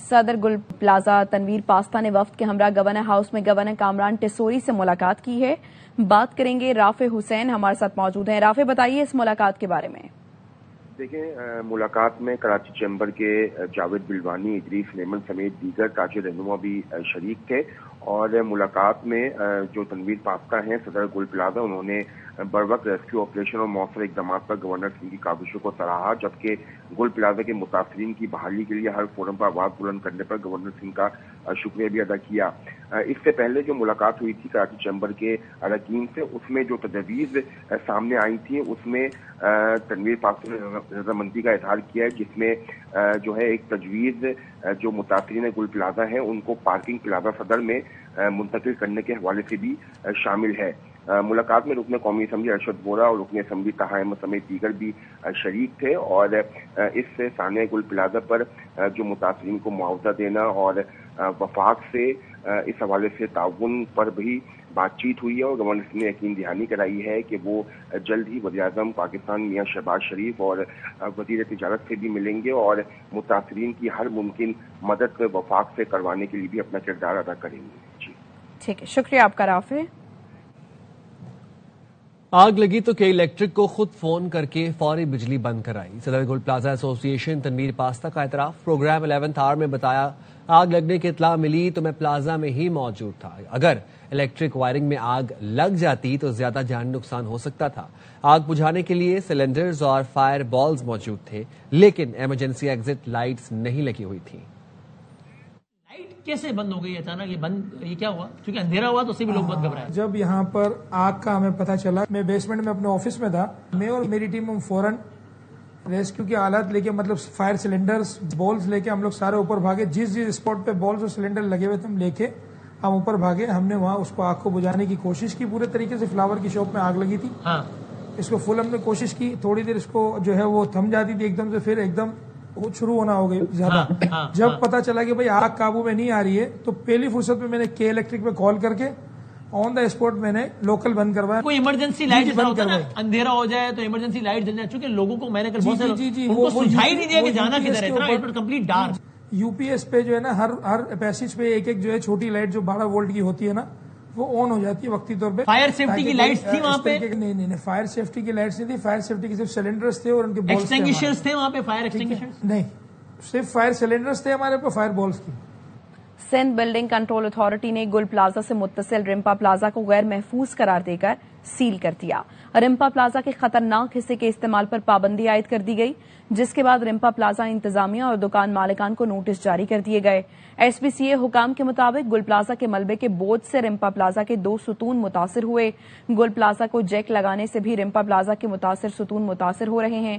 صدر گل plaza Tanveer pasta نے وفد کے ہمراہ گورنر ہاؤس میں گورنر کامران ٹیسوری سے ملاقات کی ہے. بات کریں گے رافع حسین ہمارے ساتھ موجود ہیں. رافع بتائیے اس ملاقات کے بارے میں. دیکھیں، ملاقات میں کراچی چیمبر کے جاوید بلوانی، ادریس نیمن سمیت دیگر تاجر رہنما بھی شریک تھے. اور ملاقات میں جو تنویر پاستہ ہیں صدر گل پلازا، انہوں نے بروقت ریسکیو آپریشن اور مؤثر اقدامات پر گورنر سنگھ کی کاوشوں کو سراہا، جبکہ گل پلازا کے متاثرین کی بحالی کے لیے ہر فورم پر آواز بلند کرنے پر گورنر سنگھ کا شکریہ بھی ادا کیا. اس سے پہلے جو ملاقات ہوئی تھی کراچی چیمبر کے اراکین سے، اس میں جو تجاویز سامنے آئی تھیں اس میں تنویر پاستہ نے رضامندی کا اظہار کیا ہے، جس میں جو ہے ایک تجویز جو متاثرین گل پلازا ہیں ان کو پارکنگ پلازا صدر میں منتقل کرنے کے حوالے سے بھی شامل ہے. ملاقات میں رکن قومی اسمبلی ارشد بورا اور رکن اسمبلی طاہر احمد سمیت دیگر بھی شریک تھے. اور اس سے سانحہ گل پلازا پر جو متاثرین کو معاوضہ دینا اور وفاق سے اس حوالے سے تعاون پر بھی بات چیت ہوئی ہے. اور گورنر نے یقین دہانی کرائی ہے کہ وہ جلد ہی وزیر اعظم پاکستان میاں شہباز شریف اور وزیر تجارت سے بھی ملیں گے اور متاثرین کی ہر ممکن مدد وفاق سے کروانے کے لیے بھی اپنا کردار ادا کریں گے. جی ٹھیک ہے، شکریہ آپ کا رافع. آگ لگی تو کے الیکٹرک کو خود فون کر کے فوری بجلی بند کرائی. صدر گل پلازا ایسوسی ایشن تنویر پاستہ کا اعتراف. پروگرام 11th آور میں بتایا، آگ لگنے کی اطلاع ملی تو میں پلازا میں ہی موجود تھا. اگر الیکٹرک وائرنگ میں آگ لگ جاتی تو زیادہ جانی نقصان ہو سکتا تھا. آگ بجھانے کے لیے سلنڈرز اور فائر بالز موجود تھے، لیکن ایمرجنسی ایگزٹ لائٹس نہیں لگی ہوئی تھیں. کیسے بند ہو گئی اچانک؟ یہ کیا ہوا؟ کیونکہ اندھیرا ہوا تو اسی بھی لوگ بند گھبرائے. جب یہاں پر آگ کا ہمیں پتہ چلا، میں بیسمنٹ میں اپنے آفس میں تھا، میں اور میری ٹیم ہم فوراً ریسکیو کے آلات لے کے، مطلب فائر سلنڈرز، بولز لے کے ہم لوگ سارے اوپر بھاگے. جس اسپاٹ پہ بولز اور سلنڈر لگے ہوئے تھے ہم لے کے ہم اوپر بھاگے. ہم نے وہاں اس کو آگ کو بجھانے کی کوشش کی پورے طریقے سے. فلاور کی شاپ میں آگ لگی تھی، اس کو فل ہم نے کوشش کی. تھوڑی دیر اس کو جو ہے وہ تھم جاتی تھی ایک دم سے، پھر ایک دم شروع ہونا ہو گئی زیادہ. جب پتا چلا کہ بھائی آگ قابو میں نہیں آ رہی ہے تو پہلی فرصت میں نے کے الیکٹرک پہ کال کر کے آن دا اسپاٹ میں نے لوکل بند کروایا. کوئی ایمرجنسی لائٹ بند کروایا، اندھیرا ہو جائے تو ایمرجنسی لائٹ جل جائے. چونکہ لوگوں کو میں نے کل سمجھائی نہیں دیا کہ جانا کدھر ہے، اتنا complete dark. U P S پہ جو ہے نا ہر پیسیج پہ ایک جو ہے چھوٹی لائٹ جو 12 وولٹ کی ہوتی ہے نا، وہ آن ہو جاتی ہے وقتی طور پہ. فائر سیفٹی کی لائٹس تھی وہاں پہ؟ نہیں، فائر سیفٹی کی لائٹس نہیں تھی. فائر سیفٹی کے صرف سلنڈرز تھے اور ان کے ایکسٹنگوشرز تھے وہاں پہ. فائر ایکسٹنگوشرز نہیں، صرف فائر سلنڈرز تھے ہمارے پہ، فائر بالز کی. سندھ بلڈنگ کنٹرول اتھارٹی نے گل پلازا سے متصل رمپا پلازا کو غیر محفوظ قرار دے کر سیل کر دیا. رمپا پلازا کے خطرناک حصے کے استعمال پر پابندی عائد کر دی گئی، جس کے بعد رمپا پلازا انتظامیہ اور دکان مالکان کو نوٹس جاری کر دیے گئے. ایس پی سی اے حکام کے مطابق گل پلازا کے ملبے کے بوجھ سے رمپا پلازا کے 2 ستون متاثر ہوئے. گل پلازا کو جیک لگانے سے بھی رمپا پلازا کے متاثر ستون متاثر ہو رہے ہیں.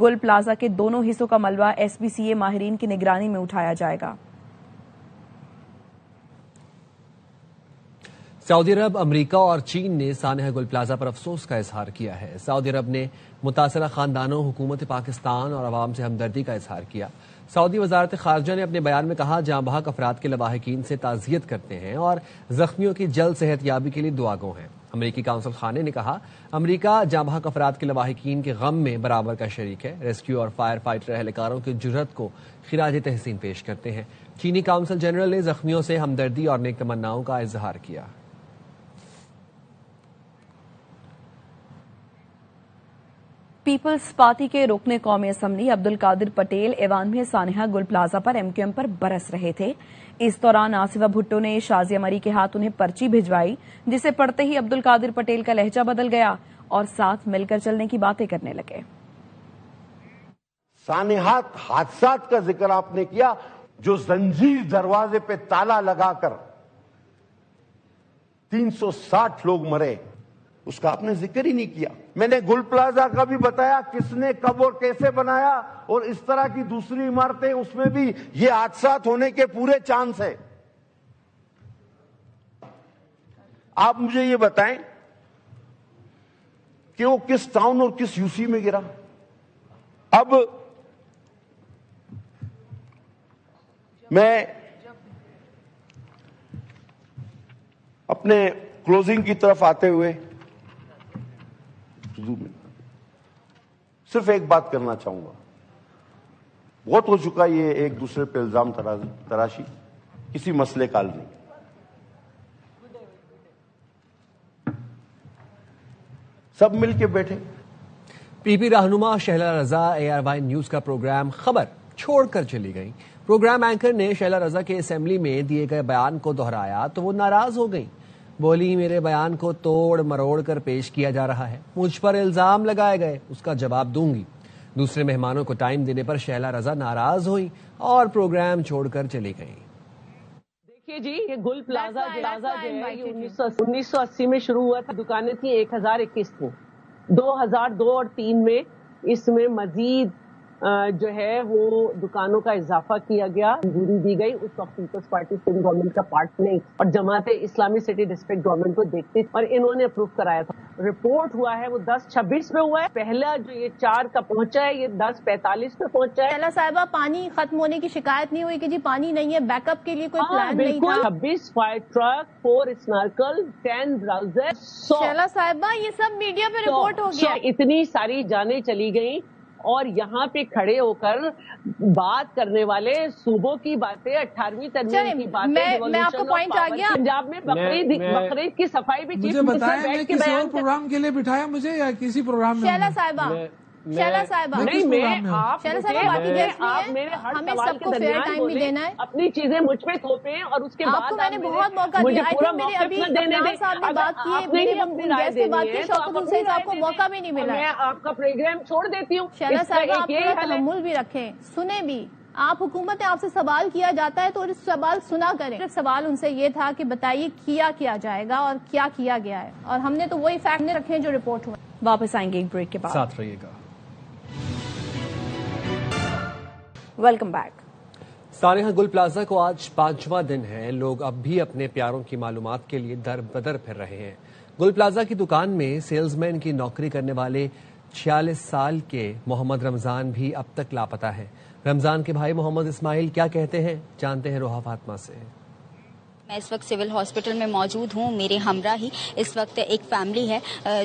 گل پلازا کے دونوں حصوں کا ملبہ ایس پی سی اے ماہرین کی نگرانی میں اٹھایا جائے گا. سعودی عرب، امریکہ اور چین نے سانحہ گل پلازا پر افسوس کا اظہار کیا ہے. سعودی عرب نے متاثرہ خاندانوں، حکومت پاکستان اور عوام سے ہمدردی کا اظہار کیا. سعودی وزارت خارجہ نے اپنے بیان میں کہا، جاں بحق افراد کے لواحقین سے تعزیت کرتے ہیں اور زخمیوں کی جلد صحت یابی کے لیے دعا گو ہیں. امریکی کونسل خانے نے کہا، امریکہ جاں بحق افراد کے لواحقین کے غم میں برابر کا شریک ہے. ریسکیو اور فائر فائٹر اہلکاروں کی جرأت کو خراج تحسین پیش کرتے ہیں. چینی کونسل جنرل نے زخمیوں سے ہمدردی اور نیک تمناؤں کا اظہار کیا. پیپلز پارٹی کے رکن قومی اسمبلی عبدالقادر پٹیل ایوان میں سانحہ گل پلازا پر ایم کیو ایم پر برس رہے تھے. اس دوران آصفہ بھٹو نے شازیہ مری کے ہاتھ انہیں پرچی بھجوائی، جسے پڑھتے ہی عبدالقادر پٹیل کا لہجہ بدل گیا اور ساتھ مل کر چلنے کی باتیں کرنے لگے. سانحات حادثات کا ذکر آپ نے کیا، جو زنجیر دروازے پہ تالا لگا کر 360 لوگ مرے، اس کا آپ نے ذکر ہی نہیں کیا. میں نے گل پلازا کا بھی بتایا کس نے کب اور کیسے بنایا، اور اس طرح کی دوسری عمارتیں اس میں بھی یہ حادثات ہونے کے پورے چانس ہے. آپ مجھے یہ بتائیں کہ وہ کس ٹاؤن اور کس یو سی میں گرا. اب میں اپنے کلوزنگ کی طرف آتے ہوئے صرف ایک بات کرنا چاہوں گا. بہت ہو چکا یہ ایک دوسرے پہ الزام تراشی، کسی مسئلے کا حل نہیں. سب مل کے بیٹھے. پی پی رہنما شہلا رضا ARY نیوز کا پروگرام خبر چھوڑ کر چلی گئیں. پروگرام اینکر نے شہلا رضا کے اسمبلی میں دیے گئے بیان کو دہرایا تو وہ ناراض ہو گئیں. بولی میرے بیان کو توڑ مروڑ کر پیش کیا جا رہا ہے، مجھ پر الزام لگائے گئے، اس کا جواب دوں گی. دوسرے مہمانوں کو ٹائم دینے پر شہلا رضا ناراض ہوئی اور پروگرام چھوڑ کر چلی گئیں. دیکھیے جی، یہ گل پلازا جو ہے یہ 1980 میں شروع ہوا تھا. دکانیں تھیں 1021 تھیں. 2002 اور 2003 میں اس میں مزید جو ہے وہ دکانوں کا اضافہ کیا گیا، منظوری دی گئی. اس وقت پیپلز پارٹی اسٹیٹ گورنمنٹ کا پارٹ نہیں اور Jamaat Islami city district government کو دیکھتی اور انہوں نے اپروو کرایا تھا. رپورٹ ہوا ہے وہ 10-26 میں ہوا ہے. پہلا جو یہ 4 کا پہنچا ہے یہ 10-45 میں پہنچا ہے. شہلا صاحبہ، پانی ختم ہونے کی شکایت نہیں ہوئی کہ جی پانی نہیں ہے، بیک اپ کے لیے کوئی پلان نہیں تھا؟ 26 فائر ٹرک، 4 اسنارکل، 10 براؤزر. شہلا صاحبہ، یہ سب میڈیا پہ رپورٹ ہو گیا. اتنی ساری جانیں چلی گئیں اور یہاں پہ کھڑے ہو کر بات کرنے والے صوبوں کی باتیں، 18ویں ترمیم کی باتیں، میں آپ کو پوائنٹ آ گیا. پنجاب میں بقرعید کی صفائی بھی مجھے بتائیں میں کسی اور پروگرام کے لیے بٹھایا مجھے یا کسی پروگرام میں؟ شہلا صاحبہ، شہلا صاحبہ، شہلا صاحبہ باقی گیسٹ نہیں ہے، ہمیں سب کو فیئر ٹائم بھی دینا ہے. اپنی چیزیں مجھ پہ تھوپیں اور اس کے بعد آپ کو میں نے بہت موقع دیا. میرے ابھی کپتان صاحب نے بات کی ہے، میرے گیسٹ سے بات کی، شوکت حسین صاحب کو موقع بھی نہیں ملا. میں آپ کا پروگرام چھوڑ دیتی ہوں. شہلا صاحبہ، آپ تھوڑا تحمل بھی رکھیں، سنیں بھی. آپ حکومت آپ سے سوال کیا جاتا ہے تو اس سوال سنا کریں. سوال ان سے یہ تھا کہ بتائیے کیا جائے گا اور کیا کیا گیا ہے، اور ہم نے تو وہی فیکٹ رکھے جو رپورٹ ہوئے. واپس آئیں گے ایک بریک کے بعد. ساتھ رہیے گا. Welcome back. سانحہ گل پلازا کو آج 5واں دن ہے. لوگ اب بھی اپنے پیاروں کی معلومات کے لیے در بدر پھر رہے ہیں. گل پلازا کی دکان میں سیلز مین کی نوکری کرنے والے 46 سال کے محمد رمضان بھی اب تک لاپتہ ہیں. رمضان کے بھائی محمد اسماعیل کیا کہتے ہیں، جانتے ہیں روحا فاطمہ سے. میں اس وقت سول ہاسپٹل میں موجود ہوں. میرے ہمراہ ہی اس وقت ایک فیملی ہے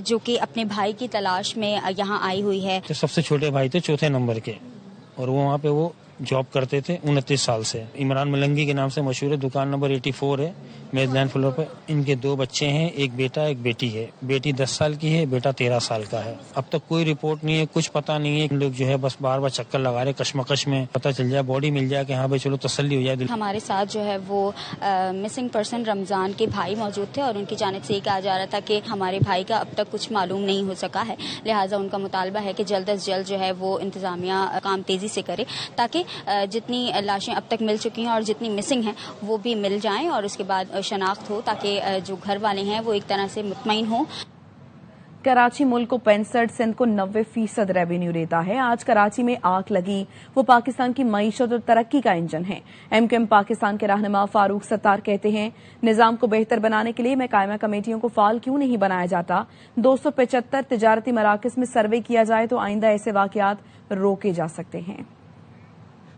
جو کہ اپنے بھائی کی تلاش میں یہاں آئی ہوئی ہے. سب سے چھوٹے بھائی تھے 4تھے نمبر کے، اور وہ وہاں پہ وہ جاب کرتے تھے 29 سال سے. عمران ملنگی کے نام سے مشہور ہے. دکان نمبر 84 ہے میز لینڈ فلور پر. ان کے 2 بچے ہیں، ایک بیٹا ایک بیٹی ہے. بیٹی 10 سال کی ہے، بیٹا 13 سال کا ہے. اب تک کوئی رپورٹ نہیں ہے، کچھ پتا نہیں ہے. لوگ جو ہے بس بار بار چکر لگا رہے کشمکش میں، پتا چل جائے باڈی مل جائے کہ ہاں بھائی چلو تسلی ہو جائے. ہمارے ساتھ جو ہے وہ مسنگ پرسن رمضان کے بھائی موجود تھے اور ان کی جانب سے یہ کہا جا رہا تھا کہ ہمارے بھائی کا اب تک کچھ معلوم نہیں ہو سکا ہے. لہٰذا ان کا مطالبہ ہے کہ جلد از جلد جو ہے وہ انتظامیہ کام تیزی سے کرے تاکہ جتنی لاشیں اب تک مل چکی ہیں اور جتنی مسنگ ہیں وہ بھی مل جائیں اور اس کے بعد شناخت ہو تاکہ جو گھر والے ہیں وہ ایک طرح سے مطمئن ہوں. کراچی ملک کو 65، سندھ کو 90% ریونیو دیتا ہے. آج کراچی میں آگ لگی، وہ پاکستان کی معیشت اور ترقی کا انجن ہے. MQM پاکستان کے رہنما فاروق ستار کہتے ہیں نظام کو بہتر بنانے کے لیے میں قائمہ کمیٹیوں کو فعال کیوں نہیں بنایا جاتا. 275 تجارتی مراکز میں سروے کیا جائے تو آئندہ ایسے واقعات روکے جا سکتے ہیں.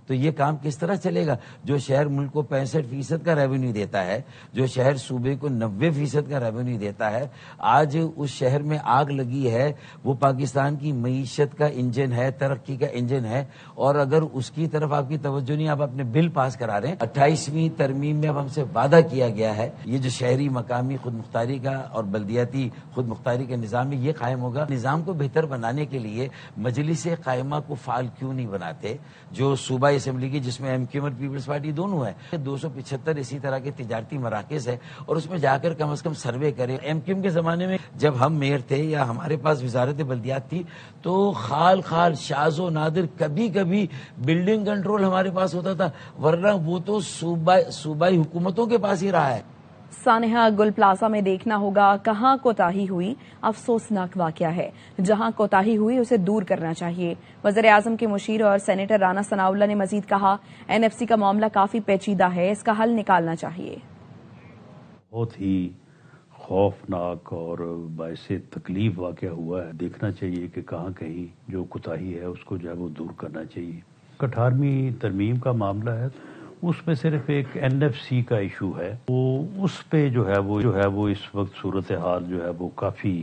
تو یہ کام کس طرح چلے گا؟ جو شہر ملک کو 65% کا ریونیو دیتا ہے، جو شہر صوبے کو 90% کا ریونیو دیتا ہے، آج اس شہر میں آگ لگی ہے. وہ پاکستان کی معیشت کا انجن ہے، ترقی کا انجن ہے، اور اگر اس کی طرف آپ کی توجہ نہیں، آپ اپنے بل پاس کرا رہے ہیں. 28ویں ترمیم میں اب ہم سے وعدہ کیا گیا ہے یہ جو شہری مقامی خود مختاری کا اور بلدیاتی خود مختاری کا نظام ہے یہ قائم ہوگا. نظام کو بہتر بنانے کے لیے مجلس قائمہ کو فعال کیوں نہیں بناتے، جو صوبہ اسمبلی کی جس میں MQM اور پیپلز پارٹی دونوں ہے. 275 اسی طرح کے تجارتی مراکز ہے اور اس میں جا کر کم از کم سروے کریں. MQM کے زمانے میں جب ہم میئر تھے یا ہمارے پاس وزارت بلدیات تھی تو خال شاذ و نادر کبھی کبھی بلڈنگ کنٹرول ہمارے پاس ہوتا تھا، ورنہ وہ تو صوبائی حکومتوں کے پاس ہی رہا ہے. سانحہ گل پلازا میں دیکھنا ہوگا کہاں کوتاہی ہوئی. افسوسناک واقعہ ہے، جہاں کوتاہی ہوئی اسے دور کرنا چاہیے. وزیر اعظم کے مشیر اور سینیٹر رانا ثناء اللہ نے مزید کہا NFC کا معاملہ کافی پیچیدہ ہے، اس کا حل نکالنا چاہیے. بہت ہی خوفناک اور باعث تکلیف واقعہ ہوا ہے. دیکھنا چاہیے کہ کہاں کہیں جو کوتاہی ہے اس کو جو ہے وہ دور کرنا چاہیے. 18ویں ترمیم کا معاملہ ہے، اس میں صرف ایک NFC کا ایشو ہے. وہ اس پہ جو ہے وہ اس وقت صورتحال جو ہے وہ کافی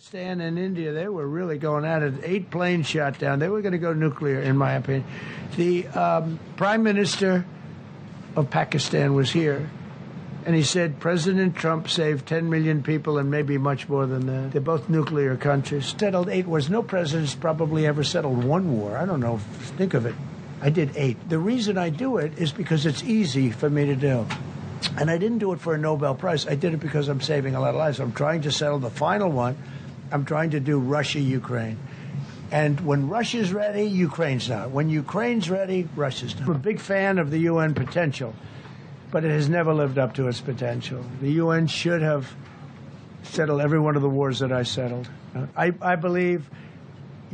Pakistan and India, they were really going at it. 8 planes shot down. They were going to go nuclear, in my opinion. The Prime Minister of Pakistan was here, and he said President Trump saved 10 million people and maybe much more than that. They're both nuclear countries. Settled 8 wars. No president's probably ever settled one war. I don't know. Think of it. I did 8. The reason I do it is because it's easy for me to do. And I didn't do it for a Nobel Prize. I did it because I'm saving a lot of lives. I'm trying to settle the final one. I'm trying to do Russia-Ukraine. And when Russia's ready, Ukraine's not. When Ukraine's ready, Russia's not. I'm a big fan of the UN potential, but it has never lived up to its potential. The UN should have settled every one of the wars that I settled. I believe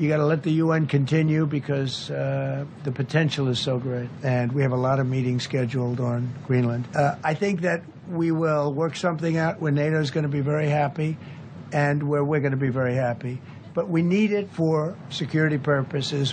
you got to let the UN continue because the potential is so great. And we have a lot of meetings scheduled on Greenland. I think that we will work something out where NATO is going to be very happy and where we're going to be very happy. But we need it for security purposes.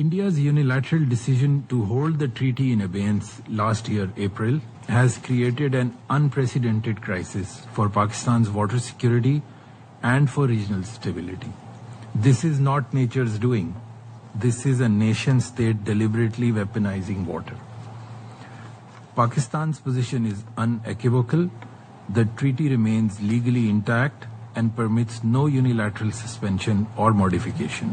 India's unilateral decision to hold the treaty in abeyance last year, April, has created an unprecedented crisis for Pakistan's water security and for regional stability. This is not nature's doing. This is a nation state deliberately weaponizing water. Pakistan's position is unequivocal. The treaty remains legally intact and permits no unilateral suspension or modification.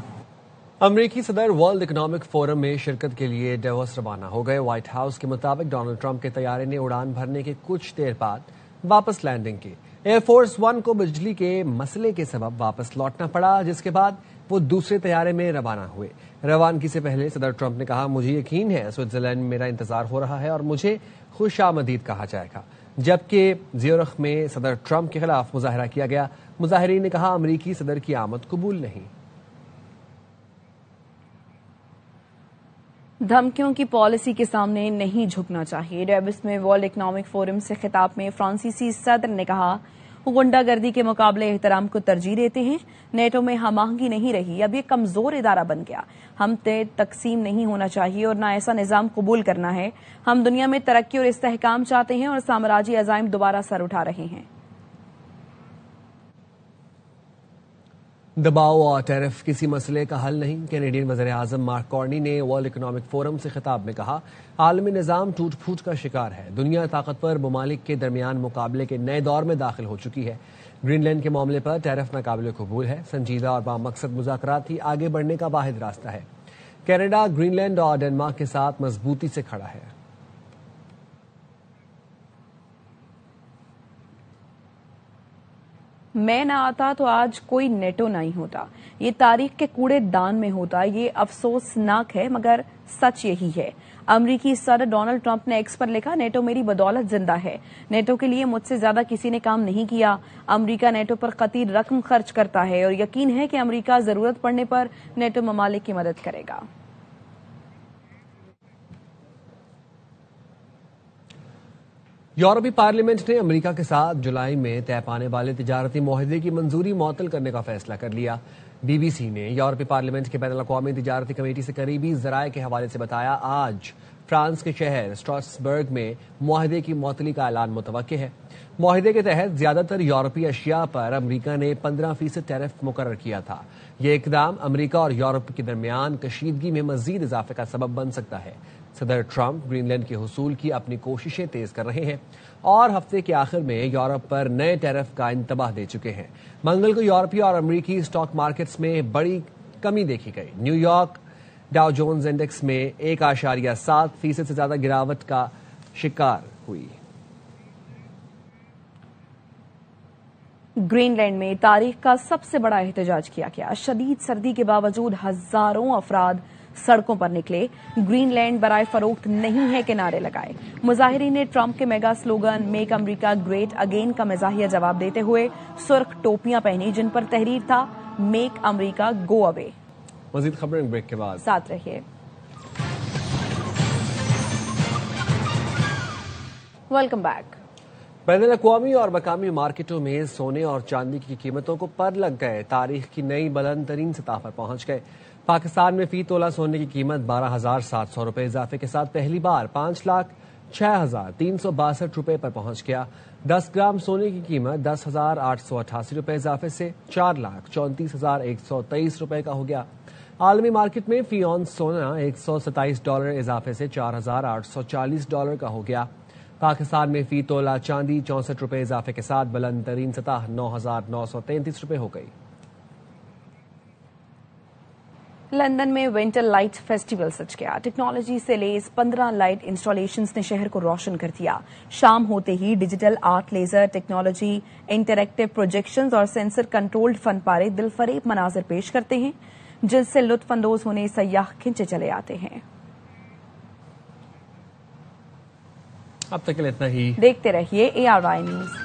امریکی صدر world economic forum میں شرکت کے لیے Davos روانہ ہو گئے. White house کے مطابق ڈونلڈ ٹرمپ کے طیارے نے اڑان بھرنے کے کچھ دیر بعد واپس لینڈنگ کی. ایئر فورس ون کو بجلی کے مسئلے کے سبب واپس لوٹنا پڑا, جس کے بعد وہ دوسرے طیارے میں روانہ ہوئے. روانگی سے پہلے صدر ٹرمپ نے کہا, مجھے یقین ہے سوئٹزرلینڈ میں میرا انتظار ہو رہا ہے اور مجھے خوش آمدید کہا جائے گا. جبکہ زیورخ میں صدر ٹرمپ کے خلاف مظاہرہ کیا گیا. مظاہرین نے کہا امریکی صدر کی آمد قبول نہیں. دھمکیوں کی پالیسی کے سامنے نہیں جھکنا چاہیے. ڈیوس میں ورلڈ اکنامک فورم سے خطاب میں فرانسیسی صدر نے کہا, غنڈہ گردی کے مقابلے احترام کو ترجیح دیتے ہیں. نیٹو میں ہم آہنگی نہیں رہی, اب یہ کمزور ادارہ بن گیا. ہم تقسیم نہیں ہونا چاہیے اور نہ ایسا نظام قبول کرنا ہے. ہم دنیا میں ترقی اور استحکام چاہتے ہیں اور سامراجی عزائم دوبارہ سر اٹھا رہے ہیں. دباؤ اور ٹیرف کسی مسئلے کا حل نہیں. کینیڈین وزیر اعظم مارک کارنی نے ورلڈ اکنامک فورم سے خطاب میں کہا, عالمی نظام ٹوٹ پھوٹ کا شکار ہے. دنیا طاقتور ممالک کے درمیان مقابلے کے نئے دور میں داخل ہو چکی ہے. گرین لینڈ کے معاملے پر ٹیرف ناقابل قبول ہے. سنجیدہ اور بامقصد مذاکرات ہی آگے بڑھنے کا واحد راستہ ہے. کینیڈا گرین لینڈ اور ڈنمارک کے ساتھ مضبوطی سے کھڑا ہے. میں نہ آتا تو آج کوئی نیٹو نہیں ہوتا. یہ تاریخ کے کوڑے دان میں ہوتا. یہ افسوسناک ہے مگر سچ یہی ہے. امریکی صدر ڈونلڈ ٹرمپ نے ایکس پر لکھا, نیٹو میری بدولت زندہ ہے. نیٹو کے لیے مجھ سے زیادہ کسی نے کام نہیں کیا. امریکہ نیٹو پر قطیر رقم خرچ کرتا ہے اور یقین ہے کہ امریکہ ضرورت پڑنے پر نیٹو ممالک کی مدد کرے گا. یورپی پارلیمنٹ نے امریکہ کے ساتھ جولائی میں طے پانے والے تجارتی معاہدے کی منظوری معطل کرنے کا فیصلہ کر لیا. بی بی سی نے یورپی پارلیمنٹ کے بین الاقوامی تجارتی کمیٹی سے قریبی ذرائع کے حوالے سے بتایا, آج فرانس کے شہر اسٹراسبرگ میں معاہدے کی معطلی کا اعلان متوقع ہے. معاہدے کے تحت زیادہ تر یورپی اشیاء پر امریکہ نے 15% ٹیرف مقرر کیا تھا. یہ اقدام امریکہ اور یورپ کے درمیان کشیدگی میں مزید اضافے کا سبب بن سکتا ہے. صدر ٹرمپ گرین لینڈ کے حصول کی اپنی کوششیں تیز کر رہے ہیں اور ہفتے کے آخر میں یورپ پر نئے ٹیرف کا انتباہ دے چکے ہیں. منگل کو یورپی اور امریکی اسٹاک مارکیٹس میں بڑی کمی دیکھی گئی. نیو یارک ڈاؤ جونز انڈیکس میں 1.7% سے زیادہ گراوٹ کا شکار ہوئی. گرین لینڈ میں تاریخ کا سب سے بڑا احتجاج کیا گیا. شدید سردی کے باوجود ہزاروں افراد سڑکوں پر نکلے. گرین لینڈ برائے فروخت نہیں ہے کے نعرے لگائے. مظاہرین نے ٹرمپ کے میگا سلوگن میک امریکہ گریٹ اگین کا مزاحیہ جواب دیتے ہوئے سرخ ٹوپیاں پہنی جن پر تحریر تھا میک امریکہ گو اوے. مزید خبریں بریک کے بعد ساتھ رہیے. Welcome back. بین الاقوامی اور مقامی مارکیٹوں میں سونے اور چاندی کی قیمتوں کو پر لگ گئے. تاریخ کی نئی بلند ترین سطح پر پہنچ گئے. پاکستان میں فی تولہ سونے کی قیمت 12,700 روپے اضافے کے ساتھ پہلی بار 5,06,362 روپے پر پہنچ گیا. 10 گرام سونے کی قیمت 10,888 روپے اضافے سے 4,34,123 روپے کا ہو گیا. عالمی مارکیٹ میں فی اونس سونا $127 اضافے سے $4,840 کا ہو گیا. پاکستان میں فی تولہ چاندی 64 روپے اضافے کے ساتھ بلند ترین سطح 9,933 روپے ہو گئی. لندن میں ونٹر لائٹ فیسٹیول سج گیا. ٹیکنالوجی سے لیس 15 لائٹ انسٹالیشنز نے شہر کو روشن کر دیا. شام ہوتے ہی digital art, laser technology, interactive projections اور سینسر کنٹرولڈ فن پارے دل فریب مناظر پیش کرتے ہیں جن سے لطف اندوز ہونے سیاح کھنچے چلے آتے ہیں. اب تک اتنا ہی. دیکھتے رہیے ARI نیوز.